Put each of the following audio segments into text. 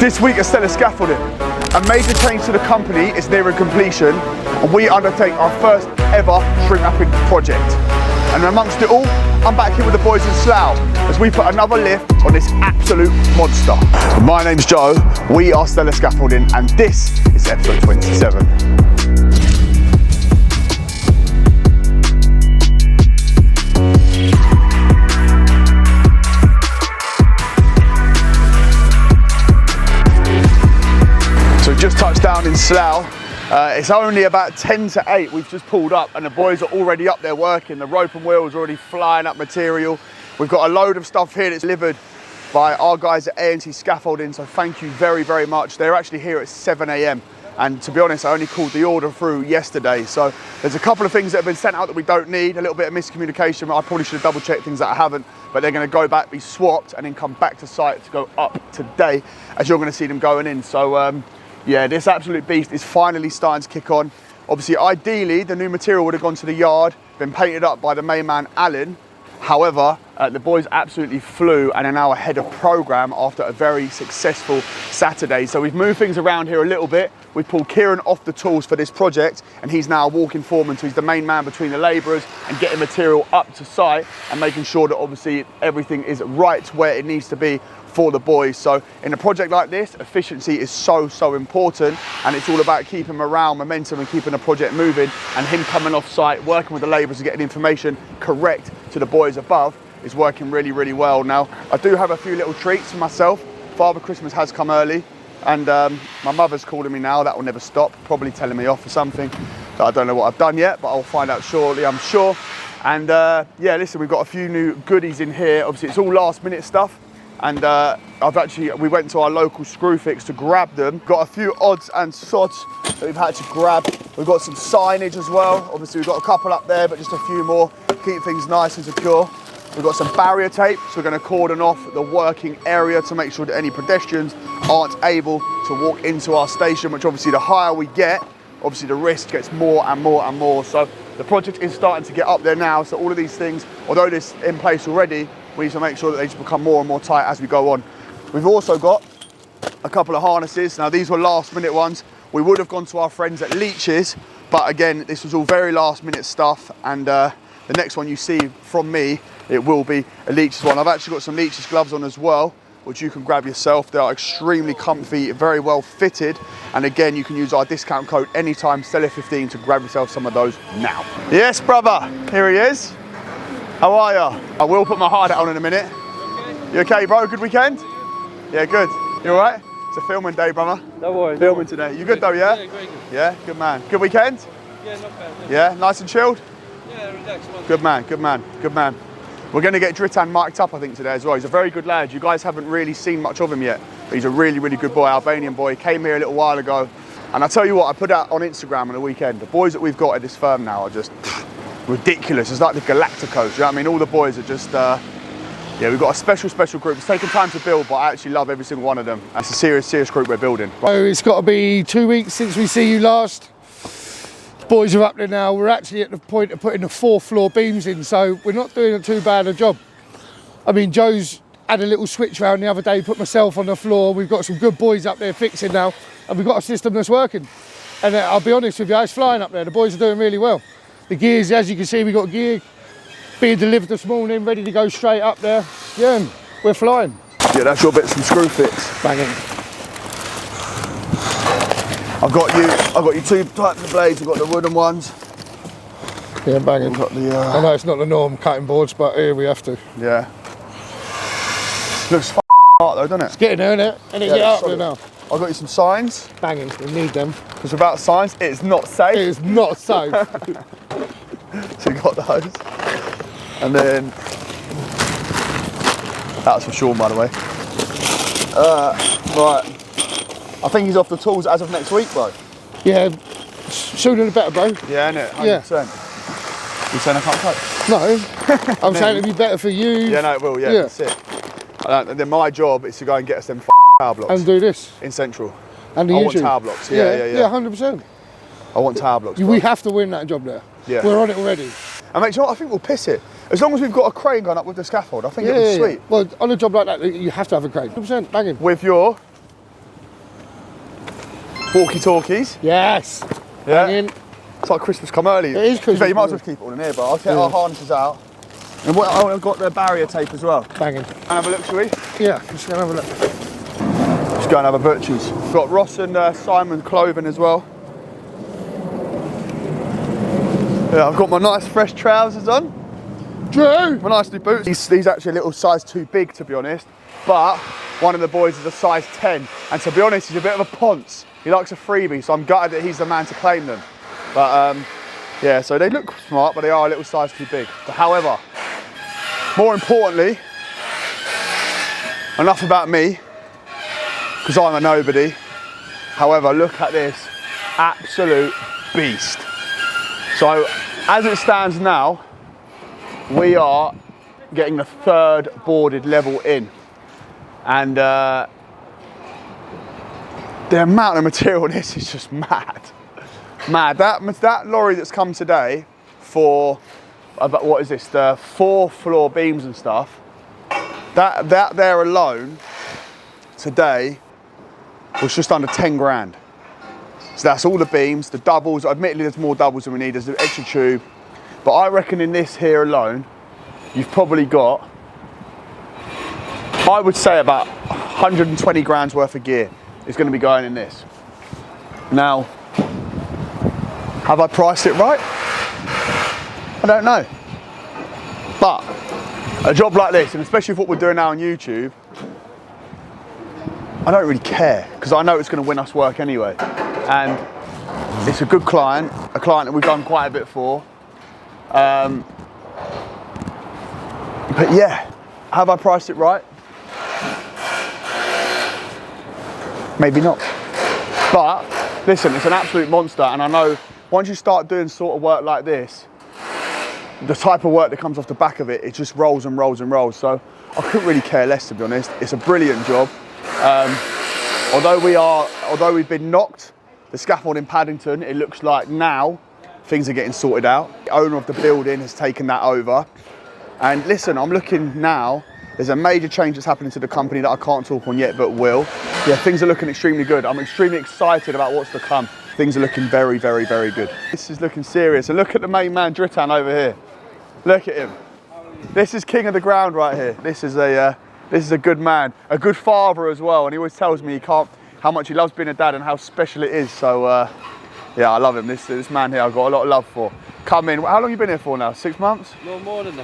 This week at Stellar Scaffolding, a major change to the company is nearing completion, and we undertake our first ever shrink wrapping project. And amongst it all, I'm back here with the boys in Slough as we put another lift on this absolute monster. My name's Joe, we are Stellar Scaffolding, and this is episode 27. Just touched down in Slough. It's only about 10 to 8. We've just pulled up and the boys are already up there working. The rope and wheels are already flying up material. We've got a load of stuff here that's delivered by our guys at A&T Scaffolding, so thank you very, very much. They're actually here at 7 AM. And to be honest, I only called the order through yesterday. So there's a couple of things that have been sent out that we don't need, a little bit of miscommunication. I probably should have double checked things that I haven't, but they're gonna go back, be swapped, and then come back to site to go up today, as you're gonna see them going in. So, yeah, this absolute beast is finally starting to kick on. Obviously, ideally, the new material would have gone to the yard, been painted up by the main man, Alan. However, the boys absolutely flew and are now ahead of program after a very successful Saturday. So we've moved things around here a little bit. We've pulled Kieran off the tools for this project, and he's now a walking foreman, so he's the main man between the labourers and getting material up to site and making sure that obviously everything is right where it needs to be for the boys. So in a project like this, efficiency is so important, and it's all about keeping morale, momentum, and keeping the project moving, and him coming off site, working with the labourers and getting information correct to the boys above is working really well. Now, I do have a few little treats for myself. Father Christmas has come early, and my mother's calling me now. That will never stop, probably telling me off for something that I don't know what I've done yet, but I'll find out shortly, I'm sure. And yeah, listen, we've got a few new goodies in here. Obviously, it's all last minute stuff. And we went to our local Screwfix to grab them. Got a few odds and sods that we've had to grab. We've got some signage as well. Obviously we've got a couple up there, but just a few more. Keep things nice and secure. We've got some barrier tape, so we're gonna cordon off the working area to make sure that any pedestrians aren't able to walk into our station, which obviously the higher we get, obviously the risk gets more and more. So the project is starting to get up there now. So all of these things, although this is in place already, we need to make sure that they just become more and more tight as we go on. We've also got a couple of harnesses. Now these were last minute ones. We would have gone to our friends at Leach's, but again, this was all very last minute stuff, and the next one you see from me, it will be a Leach's one. I've actually got some Leach's gloves on as well, which you can grab yourself. They are extremely comfy, very well fitted, and again, you can use our discount code anytime, Stellar15, to grab yourself some of those now. Yes, brother, here he is. How are you? I will put my hard hat on in a minute. You okay, bro? Good weekend? Yeah, good. You all right? It's a filming day, brother. No worries. Filming today. You good though, yeah? Yeah, great. Yeah, good man. Good weekend? Yeah, not bad. Yeah, nice and chilled? Yeah, relaxed. Good man, good man, good man. We're going to get Dritan mic'd up, I think, today as well. He's a very good lad. You guys haven't really seen much of him yet, but he's a really good boy, Albanian boy. He came here a little while ago. And I tell you what, I put out on Instagram on the weekend, the boys that we've got at this firm now are just ridiculous. It's like the Galacticos, you know what I mean? All the boys are just, yeah, we've got a special group. It's taken time to build, but I actually love every single one of them. It's a serious group we're building. So it's got to be 2 weeks since we see you last. The boys are up there now. We're actually at the point of putting the 4th floor beams in, so we're not doing too bad a job. I mean, Joe's had a little switch round the other day, put myself on the floor. We've got some good boys up there fixing now, and we've got a system that's working. And I'll be honest with you, it's flying up there. The boys are doing really well. The gears, as you can see, we've got gear being delivered this morning, ready to go straight up there. Yeah, and we're flying. Yeah, that's your bits from Screwfix. Banging. I've got you 2 types of blades. I've got the wooden ones. Yeah, banging. I've got the, I know it's not the norm cutting boards, but here we have to. Yeah. Looks hard though, doesn't it? It's getting there, isn't it? And it's up there now. I've got you some signs. Banging, we need them. Because without signs, it's not safe. It is not safe. So you got those. And then, that's for Sean, by the way. Right. I think he's off the tools as of next week, bro. Yeah, sooner the better, bro. Yeah, innit? 100%. Yeah. You saying I can't cope? No. I'm saying it'd be better for you. Yeah, no, it will, yeah. That's it. And then my job is to go and get us them tower blocks. And do this. In Central. And the I want tower blocks, yeah. Yeah, 100%. I want tower blocks. We have to win that job there. Yeah. We're on it already. And mate, you know what? I think we'll piss it. As long as we've got a crane going up with the scaffold, I think it'll be sweet. Well, on a job like that, you have to have a crane. 100% banging. With your walkie-talkies. Yes. Yeah. Banging. It's like Christmas come early. It is Christmas. You might as well keep it all in here, but I'll take our harnesses out. And what, oh, I've got the barrier tape as well. Banging. Have a look, shall we? Yeah, just gonna have a look. Just go and have a butcher's. We've got Ross and Simon clothing as well. Yeah, I've got my nice fresh trousers on. Drew! My nice new boots. These actually a little size too big, to be honest. But one of the boys is a size 10. And to be honest, he's a bit of a ponce. He likes a freebie, so I'm gutted that he's the man to claim them. But yeah, so they look smart, but they are a little size too big. But however, more importantly, enough about me, because I'm a nobody. However, look at this, absolute beast. So as it stands now, we are getting the 3rd boarded level in. And the amount of material in this is just mad. Mad. That lorry that's come today for, what is this, the 4 floor beams and stuff, that there alone today was just under 10 grand. So that's all the beams, the doubles. Admittedly, there's more doubles than we need. There's an extra tube. But I reckon in this here alone, you've probably got, I would say about 120 grand's worth of gear is going to be going in this. Now, have I priced it right? I don't know. But a job like this, and especially with what we're doing now on YouTube, I don't really care, because I know it's going to win us work anyway. And it's a good client, a client that we've done quite a bit for. But yeah, have I priced it right? Maybe not. But listen, it's an absolute monster, and I know once you start doing sort of work like this, the type of work that comes off the back of it, it just rolls and rolls and rolls. So I couldn't really care less, to be honest. It's a brilliant job. Although we've been knocked, the scaffold in Paddington, it looks like now things are getting sorted out. The owner of the building has taken that over. And listen, I'm looking now, there's a major change that's happening to the company that I can't talk on yet, but will. Yeah, things are looking extremely good. I'm extremely excited about what's to come. Things are looking very, very, very good. This is looking serious. And look at the main man, Dritan, over here. Look at him. This is king of the ground right here. This is a good man, a good father as well. And he always tells me how much he loves being a dad and how special it is. So yeah, I love him. This man here, I've got a lot of love for. Come in. How long have you been here for now? 6 months? No, more than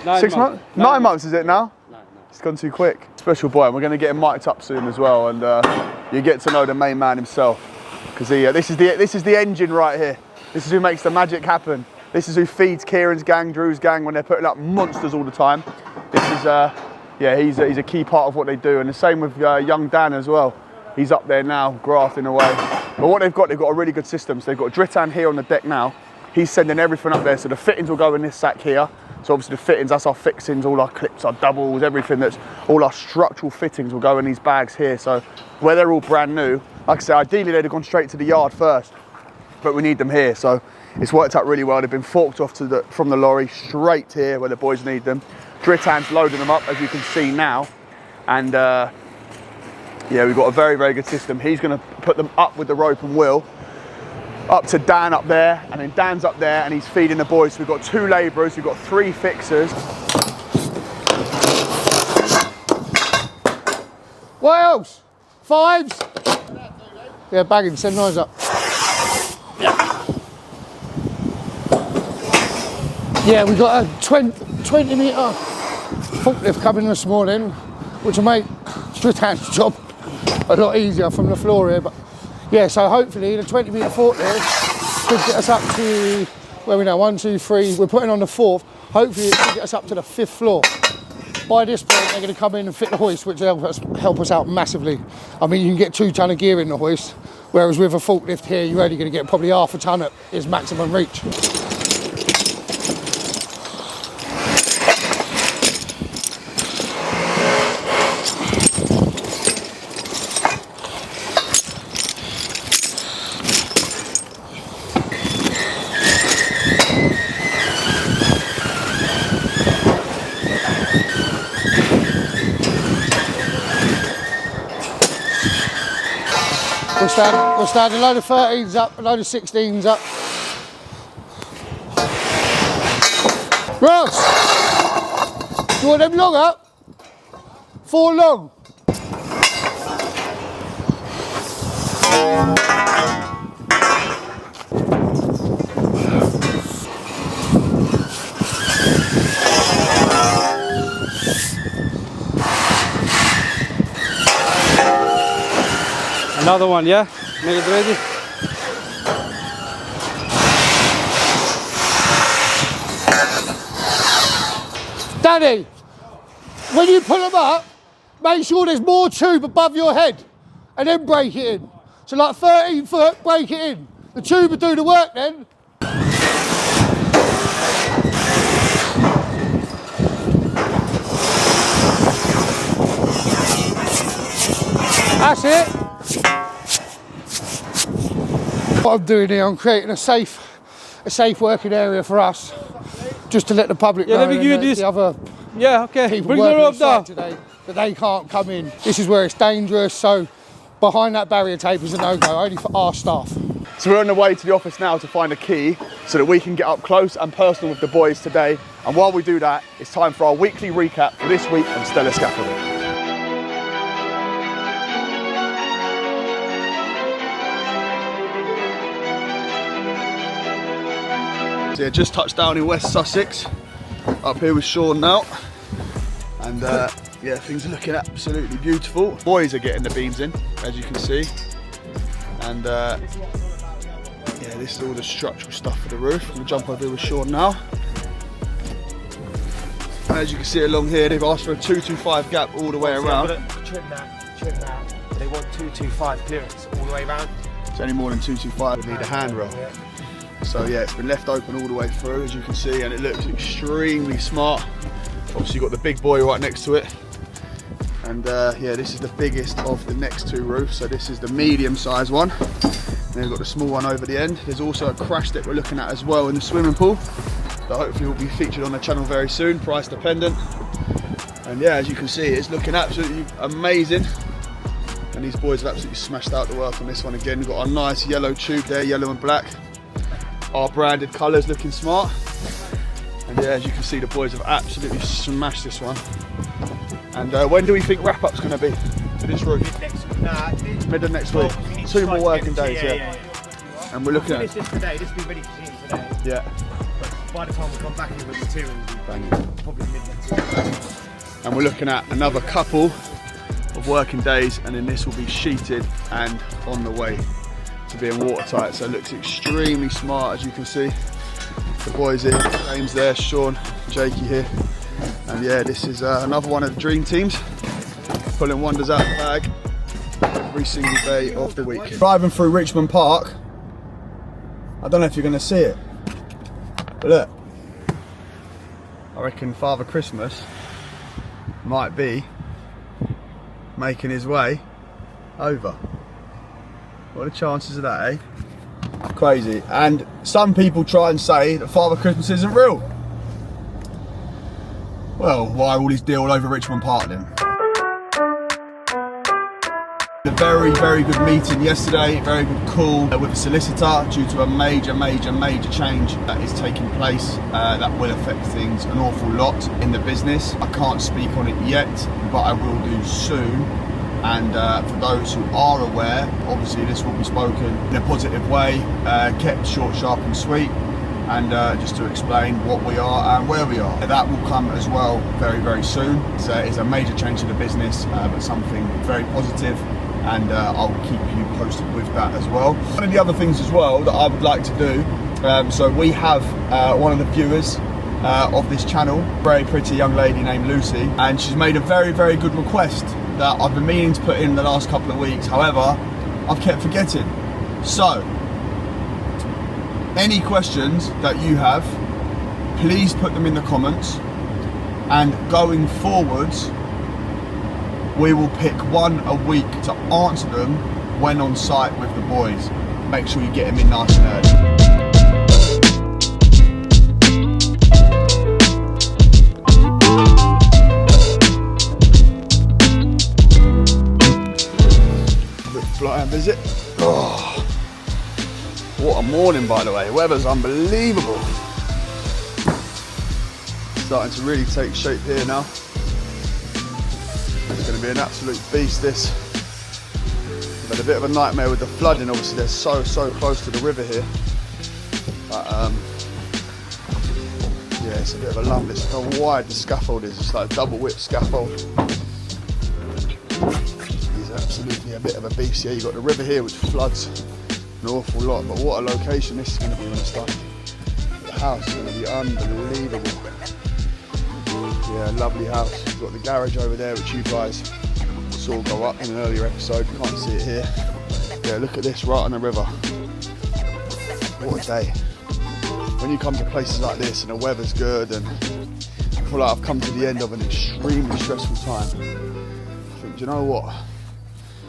that. 6 months? 9 months is it now? No. It's gone too quick. Special boy, and we're going to get him mic'd up soon as well, and you get to know the main man himself, because this is the engine right here. This is who makes the magic happen. This is who feeds Kieran's gang, Drew's gang when they're putting up monsters all the time. This is yeah, he's a key part of what they do, and the same with young Dan as well. He's up there now, grafting away. But what they've got a really good system. So they've got Dritan here on the deck now. He's sending everything up there, so the fittings will go in this sack here. So obviously the fittings, that's our fixings, all our clips, our doubles, everything all our structural fittings will go in these bags here. So where they're all brand new, like I said, ideally they'd have gone straight to the yard first, but we need them here. So it's worked out really well. They've been forked off from the lorry straight here where the boys need them. Dritan's loading them up, as you can see now. And yeah, we've got a very, very good system. He's gonna put them up with the rope and wheel, up to Dan up there, and then Dan's up there and he's feeding the boys. So we've got 2 labourers, we've got 3 fixers. What else? 5s? Yeah, bagging, send 9s up. Yeah, we got a 20 metre forklift coming this morning, which will make Dritan's job a lot easier from the floor here. But yeah, so hopefully the 20 metre forklift could get us up to, where are we now, 1, 2, 3, we're putting on the 4th. Hopefully it should get us up to the 5th floor. By this point, they're going to come in and fit the hoist, which will help us out massively. I mean, you can get 2 ton of gear in the hoist, whereas with a forklift here, you're only going to get probably half a ton at its maximum reach. We'll stand a load of 13s up, a load of 16s up. Ross, do you want them long up? 4 long. Another one, yeah? Make it ready. Danny, when you pull them up, make sure there's more tube above your head and then break it in. So like 13 foot, break it in. The tube will do the work then. That's it. What I'm doing here, I'm creating a safe working area for us, just to let the public know let me give you this. the other Yeah, okay. people Bring working the on rope site down. today that they can't come in. This is where it's dangerous, so behind that barrier tape is a no-go, only for our staff. So we're on the way to the office now to find a key so that we can get up close and personal with the boys today. And while we do that, it's time for our weekly recap for this week on Stellar Scaffolding. So yeah, just touched down in West Sussex, up here with Sean now. And yeah, things are looking absolutely beautiful. Boys are getting the beams in, as you can see. And yeah, this is all the structural stuff for the roof. We'll jump over here with Sean now. And as you can see along here, they've asked for a 225 gap all the way around. Trim that. They want 225 clearance all the way around. It's any more than 225, we need a handrail. Yeah. So yeah, it's been left open all the way through, as you can see, and it looks extremely smart. Obviously you've got the big boy right next to it. And yeah, this is the biggest of the next two roofs. So this is the medium sized one. And then we've got the small one over the end. There's also a crash deck we're looking at as well in the swimming pool, that hopefully will be featured on the channel very soon, price dependent. And yeah, as you can see, it's looking absolutely amazing. And these boys have absolutely smashed out the work on this one again. We've got our nice yellow tube there, yellow and black. Our branded colours looking smart. And yeah, as you can see, the boys have absolutely smashed this one. And when do we think wrap up's going to be for this roof? Mid of next week. 2 more working days, yeah. And we're looking at this today. This will be ready for seeing today. yeah. But by the time we come back in with material, we'll be probably mid next week. And we're looking at another couple of working days, and then this will be sheeted and on the way to being watertight. So it looks extremely smart, as you can see. The boys here, James there, Sean, Jakey here. And yeah, this is another one of the dream teams, pulling wonders out of the bag every single day of the week. Driving through Richmond Park, I don't know if you're going to see it, but look, I reckon Father Christmas might be making his way over. What are the chances of that, eh? Crazy. And some people try and say that Father Christmas isn't real. Well, why all this deal all over Richmond Park then? A very, very good meeting yesterday, very good call with the solicitor due to a major change that is taking place that will affect things an awful lot in the business. I can't speak on it yet, but I will do soon. And for those who are aware, obviously this will be spoken in a positive way, kept short, sharp and sweet, and just to explain what we are and where we are. That will come as well very, very soon. It's a major change to the business, but something very positive, and I'll keep you posted with that as well. One of the other things as well that I would like to do, so we have one of the viewers of this channel, very pretty young lady named Lucy, and she's made a very, very good request that I've been meaning to put in the last couple of weeks. However, I've kept forgetting. So, any questions that you have, please put them in the comments, and going forwards, we will pick one a week to answer them when on site with the boys. Make sure you get them in nice and early. fly and visit. Oh, what a morning, by the way. Weather's unbelievable. Starting to really take shape here now. It's going to be an absolute beast, this. We've had a bit of a nightmare with the flooding. Obviously, they're so close to the river here. But yeah, it's a bit of a lump. It's how wide the scaffold is. It's like a double width scaffold. It's absolutely a bit of a beast. Yeah, you've got the river here, which floods an awful lot. But what a location this is going to be when it's done. The house is going to be unbelievable. Yeah, lovely house. We've got the garage over there, which you guys saw go up in an earlier episode. You can't see it here. Yeah, look at this, right on the river. What a day. When you come to places like this and the weather's good, and I feel like I've come to the end of an extremely stressful time, I think, do you know what?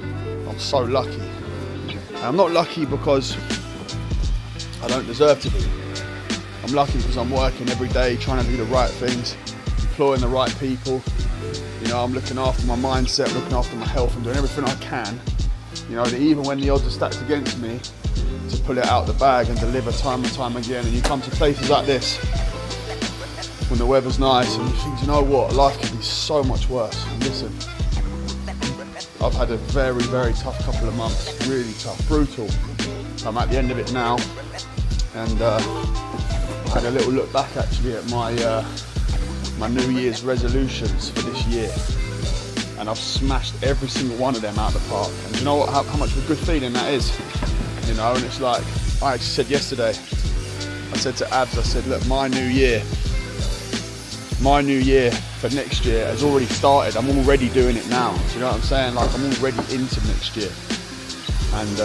I'm so lucky. And I'm not lucky because I don't deserve to be. I'm lucky because I'm working every day, trying to do the right things, employing the right people. You know, I'm looking after my mindset, looking after my health, and doing everything I can. You know, that even when the odds are stacked against me, to pull it out the bag and deliver time and time again. And you come to places like this when the weather's nice and you think, you know what, life could be so much worse. And listen, I've had a very tough couple of months, really tough, brutal. I'm at the end of it now, and I had a little look back actually at my my New Year's resolutions for this year, and I've smashed every single one of them out of the park. And you know what, how much of a good feeling that is? You know, and it's like, I actually said yesterday, I said to Abs, I said, look, my new year for next year has already started. I'm already doing it now. Do you know what I'm saying? Like, I'm already into next year. And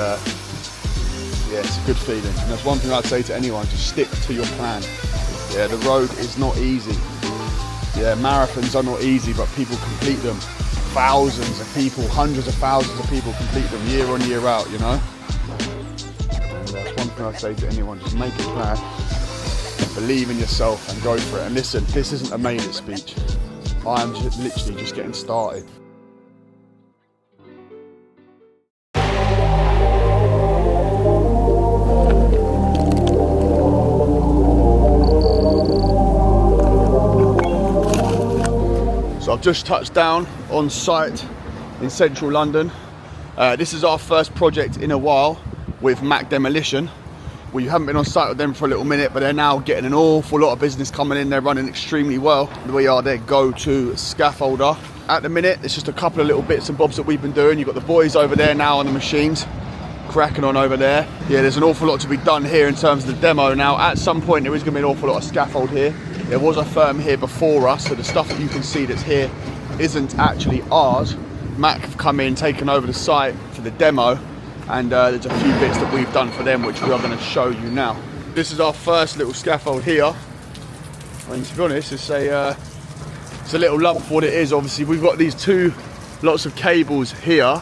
yeah, it's a good feeling. And that's one thing I'd say to anyone, just stick to your plan. Yeah, the road is not easy. Yeah, marathons are not easy, but people complete them. Thousands of people, hundreds of thousands of people complete them year on, year out, you know? That's one thing I say to anyone, just make a plan, believe in yourself and go for it. And listen, this isn't a made it speech. I am literally just getting started. So I've just touched down on site in central London. This is our first project in a while with Mac Demolition. We haven't been on site with them for a little minute, but they're now getting an awful lot of business coming in. They're running extremely well. We are their go-to scaffolder. At the minute, it's just a couple of little bits and bobs that we've been doing. You've got the boys over there now on the machines, cracking on over there. Yeah, there's an awful lot to be done here in terms of the demo. Now, at some point, there is going to be an awful lot of scaffold here. There was a firm here before us, so the stuff that you can see that's here isn't actually ours. Mac have come in, taken over the site for the demo, and there's a few bits that we've done for them which we are going to show you now. This is our first little scaffold here, and to be honest, it's a little lump for what it is. Obviously, we've got these lots of cables here.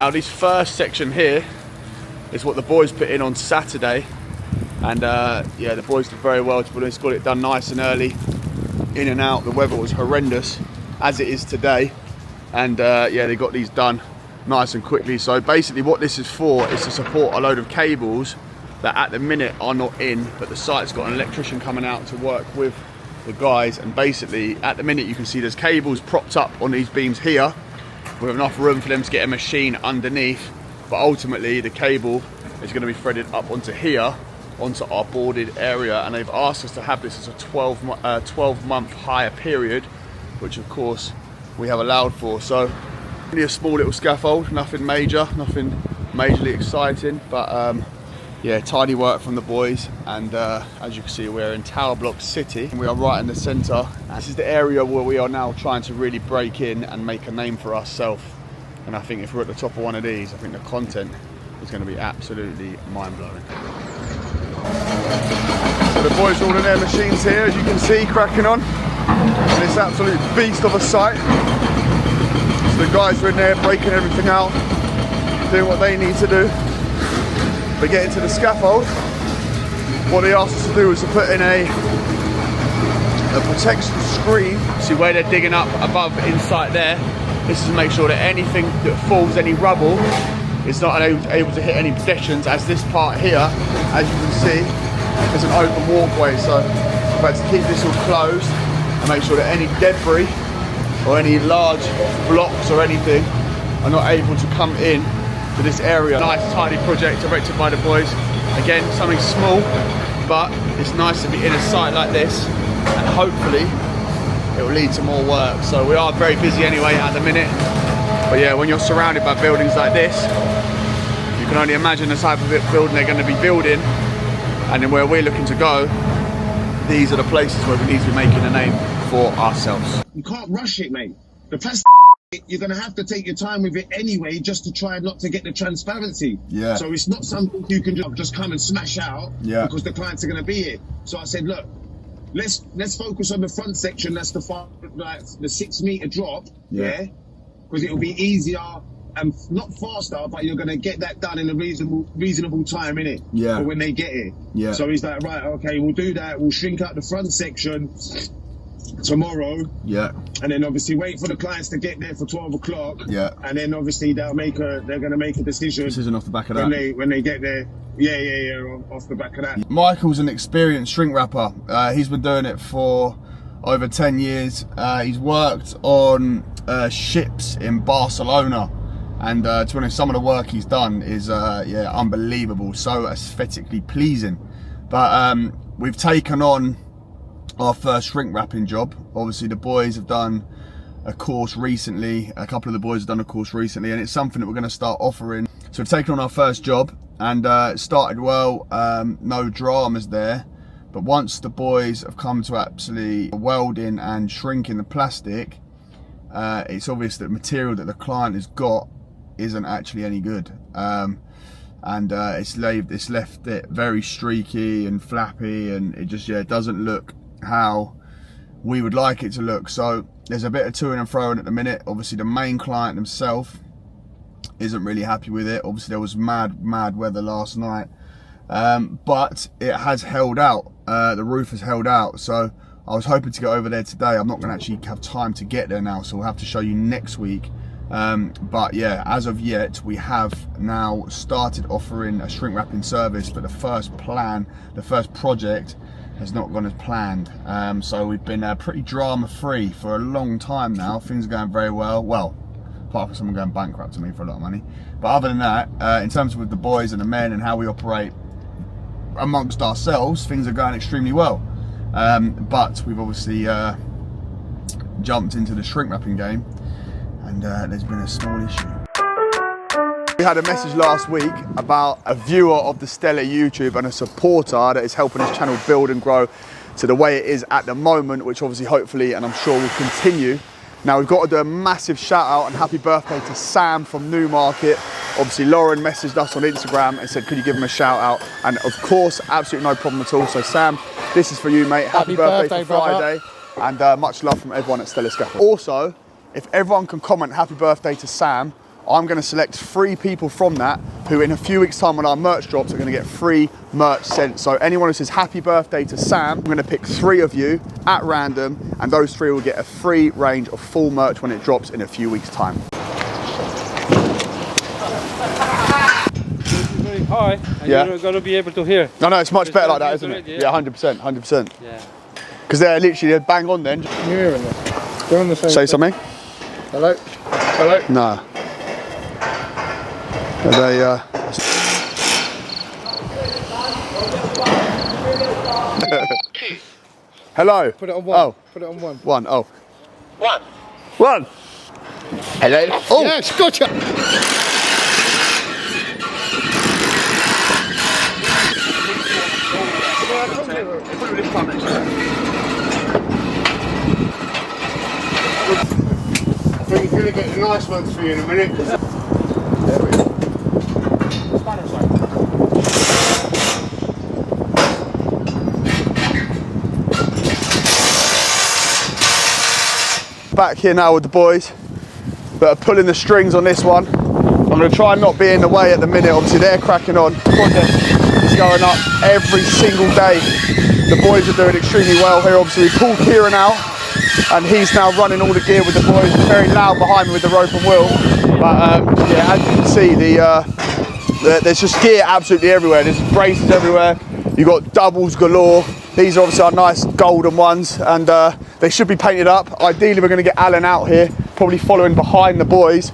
Now, this first section here is what the boys put in on Saturday, and yeah, the boys did very well. To be honest, got it done nice and early, in and out. The weather was horrendous, as it is today, and yeah, they got these done nice and quickly. So basically what this is for is to support a load of cables that at the minute are not in, but the site's got an electrician coming out to work with the guys, and basically at the minute you can see there's cables propped up on these beams here with enough room for them to get a machine underneath, but ultimately the cable is going to be threaded up onto here, onto our boarded area, and they've asked us to have this as a 12-month hire period, which of course we have allowed for. So only a small little scaffold, nothing major, nothing majorly exciting, but yeah, tidy work from the boys. And as you can see, we're in Tower Block City, and we are right in the centre. This is the area where we are now trying to really break in and make a name for ourselves. And I think if we're at the top of one of these, I think the content is going to be absolutely mind-blowing. So the boys are all in their machines here, as you can see, cracking on. And this absolute beast of a site. So the guys are in there breaking everything out, doing what they need to do. They get into the scaffold. What they asked us to do was to put in a protection screen. See where they're digging up above, inside there. This is to make sure that anything that falls, any rubble, is not able to hit any pedestrians, as this part here, as you can see, is an open walkway. So we've had to keep this all closed and make sure that any debris or any large blocks or anything are not able to come in to this area. Nice tidy project erected by the boys. Again, something small, but it's nice to be in a site like this, and hopefully it will lead to more work. So we are very busy anyway at the minute. But yeah, when you're surrounded by buildings like this, you can only imagine the type of building they're going to be building. And then where we're looking to go, these are the places where we need to be making a name for ourselves. You can't rush it, mate. The plastic, you're going to have to take your time with it anyway, just to try not to get the transparency. Yeah. So it's not something you can just come and smash out, because the clients are going to be here. So I said, look, let's focus on the front section. That's the 6 meter drop. Yeah. Because it'll be easier and not faster, but you're going to get that done in a reasonable time, innit? Yeah. For when they get here. Yeah. So he's like, right, okay, we'll do that. We'll shrink out the front section tomorrow. Yeah. And then obviously wait for the clients to get there for 12 o'clock. Yeah. And then obviously they're going to make a decision. Decision off the back of that. When they get there. Yeah, off the back of that. Michael's an experienced shrink wrapper. He's been doing it for over 10 years. He's worked on ships in Barcelona. And to be honest, some of the work he's done is unbelievable, so aesthetically pleasing. But we've taken on our first shrink wrapping job. Obviously the boys have done a course recently, a couple of the boys have done a course recently, and it's something that we're going to start offering. So we've taken on our first job, and it started well, no dramas there. But once the boys have come to actually welding and shrinking the plastic, it's obvious that the material that the client has got isn't actually any good, and it's left it very streaky and flappy, and it just it doesn't look how we would like it to look. So there's a bit of to and fro at the minute. Obviously the main client himself isn't really happy with it. Obviously there was mad weather last night, but it has held out. The roof has held out, so I was hoping to go over there today. I'm not going to actually have time to get there now, so we'll have to show you next week. But yeah, as of yet, we have now started offering a shrink wrapping service, but the first project has not gone as planned. So we've been pretty drama free for a long time now. Things are going very well. Well, apart from someone going bankrupt to me for a lot of money. But other than that, in terms of with the boys and the men and how we operate amongst ourselves, things are going extremely well. But we've obviously jumped into the shrink wrapping game, and there's been a small issue. We had a message last week about a viewer of the Stellar YouTube and a supporter that is helping his channel build and grow to the way it is at the moment, which obviously hopefully and I'm sure will continue. Now we've got to do a massive shout out and happy birthday to Sam from Newmarket. Obviously Lauren messaged us on Instagram and said, could you give him a shout out? And of course, absolutely no problem at all. So Sam, this is for you, mate. Happy birthday for Friday. And much love from everyone at Stellar Scaffold. Also, if everyone can comment happy birthday to Sam, I'm going to select 3 people from that who in a few weeks time when our merch drops are going to get free merch sent. So anyone who says happy birthday to Sam, I'm going to pick 3 of you at random, and those 3 will get a free range of full merch when it drops in a few weeks time. Very high, and you're going to be able to hear. No, it's much better like that, isn't it? Yeah, 100%. Yeah. Because they're literally bang on then. Can you hear them? They're on the same. Say something. Hello? Hello? No. They, Hello. Put it on 1. Oh. Put it on 1. 1. Oh. 1. 1. Hello. Oh. Yes, gotcha. I think you're going to get the nice ones for you in a minute. There we go. Back here now with the boys that are pulling the strings on this one. I'm going to try and not be in the way at the minute. Obviously they're cracking on. The project is going up every single day. The boys are doing extremely well here. Obviously we pulled Kieran out and he's now running all the gear with the boys. It's very loud behind me with the rope and wheel. But yeah, as you can see, there's just gear absolutely everywhere. There's braces everywhere. You've got doubles galore. These are obviously our nice golden ones, and they should be painted up. Ideally, we're going to get Alan out here, probably following behind the boys,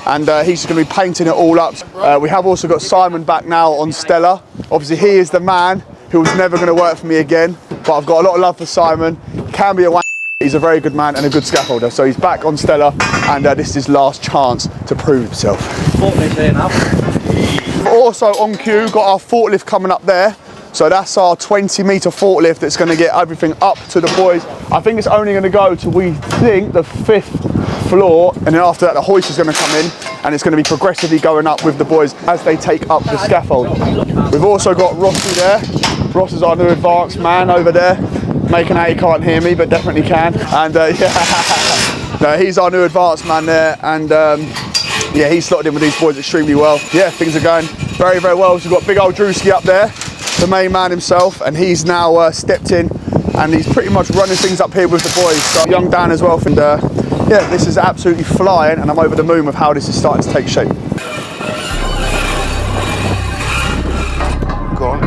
and he's going to be painting it all up. We have also got Simon back now on Stella. Obviously, he is the man who was never going to work for me again, but I've got a lot of love for Simon. Can be a he's a very good man and a good scaffolder, so he's back on Stella, and this is his last chance to prove himself. Also on cue, got our forklift coming up there. So that's our 20-metre forklift that's going to get everything up to the boys. I think it's only going to go to, we think, the 5th floor, and then after that the hoist is going to come in, and it's going to be progressively going up with the boys as they take up the scaffold. We've also got Rossi there. Ross is our new advanced man over there, making out he can't hear me, but definitely can. And yeah, no, he's our new advanced man there, and yeah, he's slotted in with these boys extremely well. Yeah, things are going very, very well. So we've got big old Drewski up there, the main man himself, and he's now stepped in, and he's pretty much running things up here with the boys. So young Dan as well, and yeah, this is absolutely flying, and I'm over the moon with how this is starting to take shape. Go on.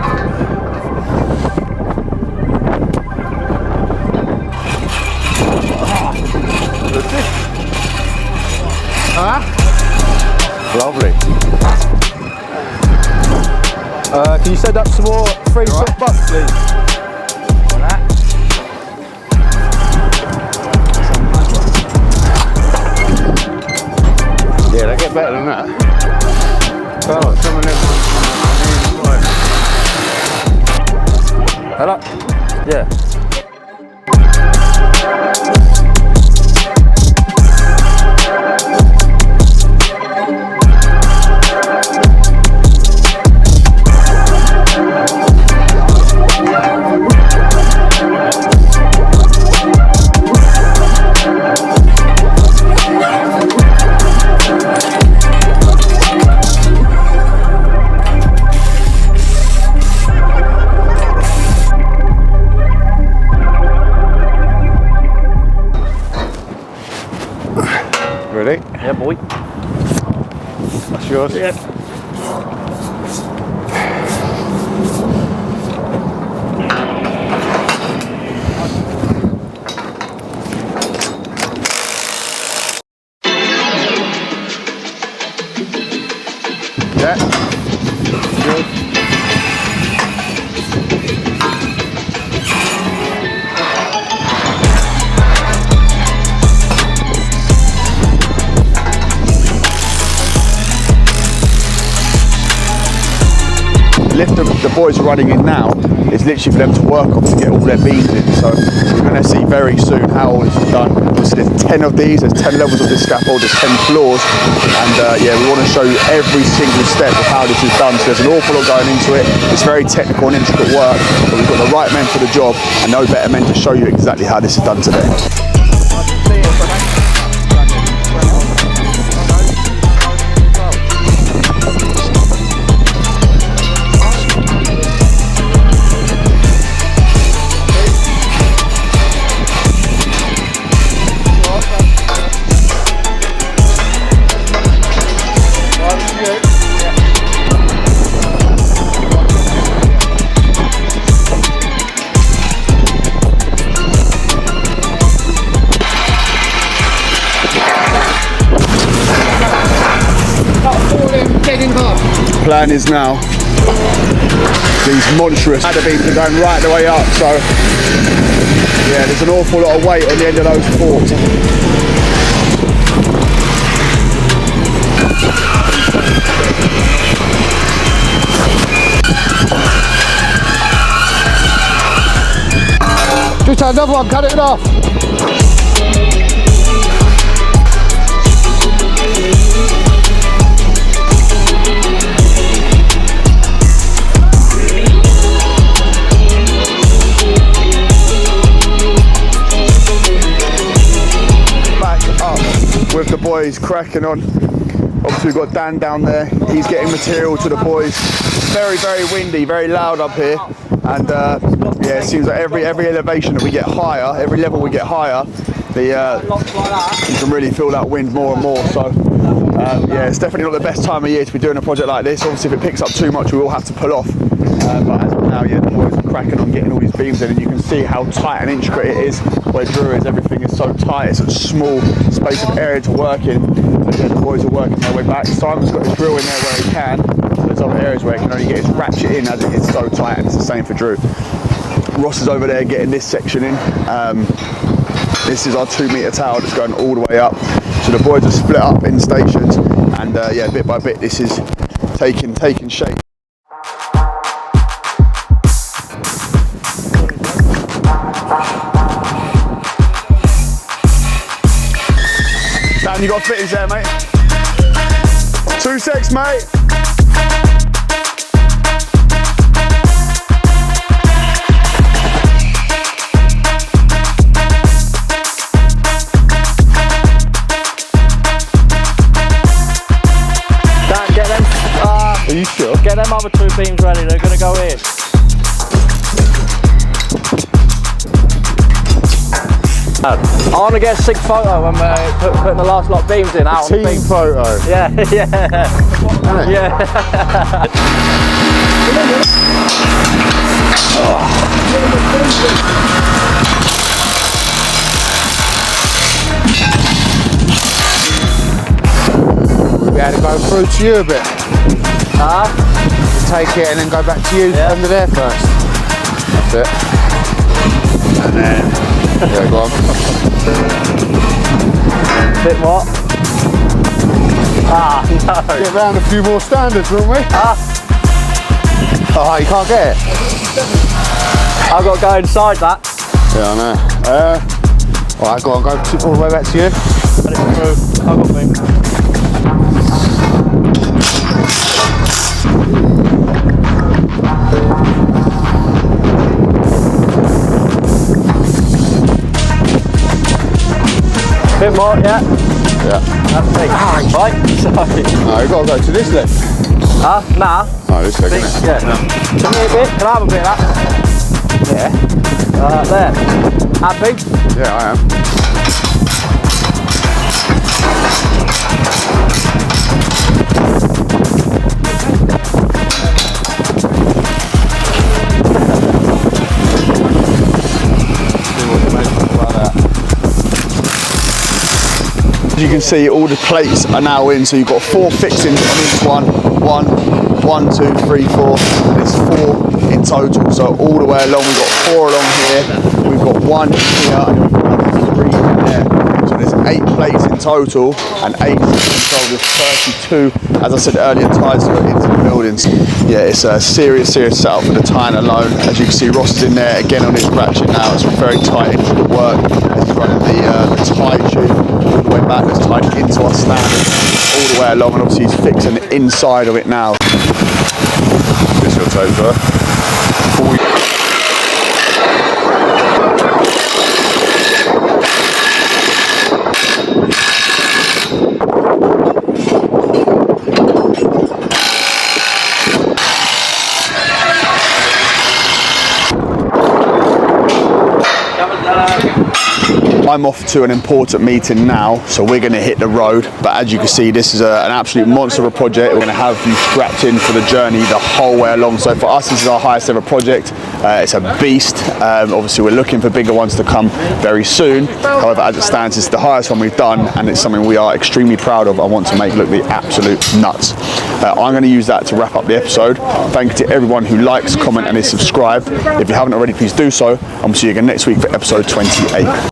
Lovely. Can you set up some more 3-foot butts, please? Yeah, they get better than that. Oh, some of them. Hello? Yeah. Ready? Yeah, boy. That's yours. Yeah. Lift the boys are running in now is literally for them to work on to get all their beams in. So we're going to see very soon how all this is done. So there's 10 of these, there's 10 levels of this scaffold, there's 10 floors, and yeah, we want to show you every single step of how this is done. So there's an awful lot going into it. It's very technical and intricate work, but we've got the right men for the job and no better men to show you exactly how this is done today. Plan is now, these monstrous ladder beams are going right the way up, so yeah, there's an awful lot of weight on the end of those forks. Just another one, cut it off. With the boys cracking on. Obviously we've got Dan down there, he's getting material to the boys. Very, very windy, very loud up here, and yeah, it seems like every elevation that we get higher, every level we get higher, you can really feel that wind more and more. So yeah, it's definitely not the best time of year to be doing a project like this. Obviously, if it picks up too much, we will have to pull off. But as of now, yeah, the boys are cracking on getting all these beams in, and you can see how tight and intricate it is where Drew is. Everything is so tight. It's a small space of area to work in. But yeah, the boys are working their way back. Simon's got his drill in there where he can. There's other areas where he can only get his ratchet in as it is so tight, and it's the same for Drew. Ross is over there getting this section in. This is our 2 metre tower that's going all the way up. So the boys are split up in stations, and yeah, bit by bit this is taking shape. Dan, you got fittings there, mate? 2 secs, mate. Are you sure? Get them other 2 beams ready, they're going to go in. I want to get a sick photo when we're putting the last lot of beams in out on the beam photo. Yeah, yeah. Yeah. We had to go through to you a bit. Take it and then go back to you under there first. That's it. And then, yeah, go on. Bit what? No. Get round a few more standards, won't we? Oh, you can't get it? I've got to go inside that. Yeah, I know. Alright, go on, go all the way back to you. Put it through. I've got beams. Bit more, yeah. Yeah. That's me. Right, sorry. No, you've got to go to this left. Nah. Oh, this leg, isn't it? Yeah. Give me a bit. Can I have a bit of that? Yeah. There. Happy? Yeah, I am. As you can see, all the plates are now in, so you've got 4 fixings on each one. 1, 2, 3, 4, and it's 4 in total. So all the way along, we've got 4 along here, we've got 1 here, and we've got another 3 in there. So there's 8 plates in total, and 8 fixings, so there's 32, as I said earlier, ties go into the buildings. Yeah, it's a serious setup for the tying alone. As you can see, Ross is in there again on his ratchet now. It's very tight intricate work. He's running the tie tube all the way back, that's tied into our standard all the way along, and obviously he's fixing the inside of it now. This will take for I'm off to an important meeting now, so we're going to hit the road. But as you can see, this is an absolute monster of a project. We're going to have you strapped in for the journey the whole way along. So for us, this is our highest ever project. It's a beast. Obviously, we're looking for bigger ones to come very soon. However, as it stands, it's the highest one we've done, and it's something we are extremely proud of. I want to make look the absolute nuts. I'm going to use that to wrap up the episode. Thank you to everyone who likes, comment, and is subscribed. If you haven't already, please do so. I'll see you again next week for episode 28.